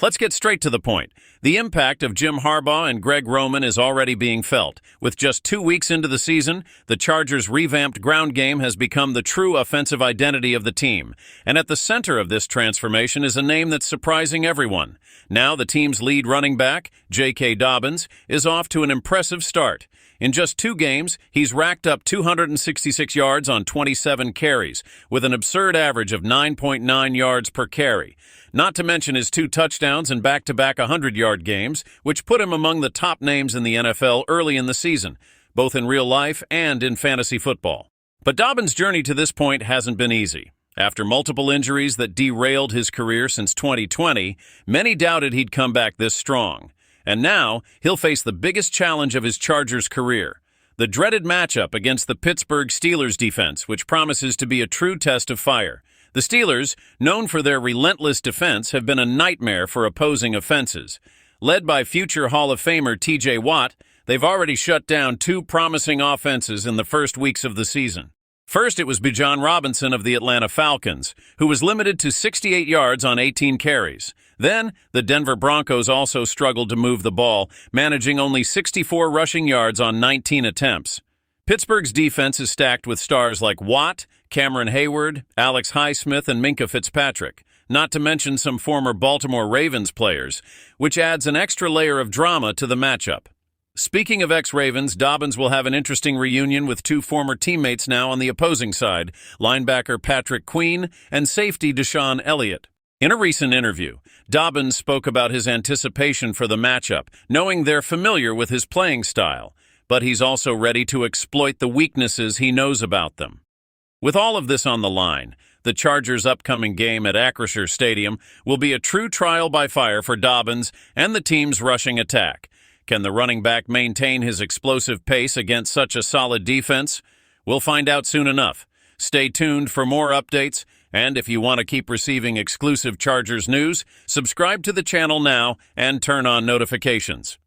Let's get straight to the point. The impact of Jim Harbaugh and Greg Roman is already being felt. With just 2 weeks into the season, the Chargers' revamped ground game has become the true offensive identity of the team. And at the center of this transformation is a name that's surprising everyone. Now the team's lead running back, J.K. Dobbins, is off to an impressive start. In just 2 games, he's racked up 266 yards on 27 carries, with an absurd average of 9.9 yards per carry. Not to mention his 2 touchdowns in back-to-back 100-yard games, which put him among the top names in the NFL early in the season, both in real life and in fantasy football. But Dobbins' journey to this point hasn't been easy. After multiple injuries that derailed his career since 2020, many doubted he'd come back this strong. And now, he'll face the biggest challenge of his Chargers career, the dreaded matchup against the Pittsburgh Steelers defense, which promises to be a true test of fire. The Steelers, known for their relentless defense, have been a nightmare for opposing offenses. Led by future Hall of Famer T.J. Watt, they've already shut down 2 promising offenses in the first weeks of the season. First, it was Bijan Robinson of the Atlanta Falcons, who was limited to 68 yards on 18 carries. Then, the Denver Broncos also struggled to move the ball, managing only 64 rushing yards on 19 attempts. Pittsburgh's defense is stacked with stars like Watt, Cameron Hayward, Alex Highsmith, and Minkah Fitzpatrick, not to mention some former Baltimore Ravens players, which adds an extra layer of drama to the matchup. Speaking of ex-Ravens, Dobbins will have an interesting reunion with 2 former teammates now on the opposing side, linebacker Patrick Queen and safety Deshaun Elliott. In a recent interview, Dobbins spoke about his anticipation for the matchup, knowing they're familiar with his playing style, but he's also ready to exploit the weaknesses he knows about them. With all of this on the line, the Chargers' upcoming game at Acrisure Stadium will be a true trial by fire for Dobbins and the team's rushing attack. Can the running back maintain his explosive pace against such a solid defense? We'll find out soon enough. Stay tuned for more updates, and if you want to keep receiving exclusive Chargers news, subscribe to the channel now and turn on notifications.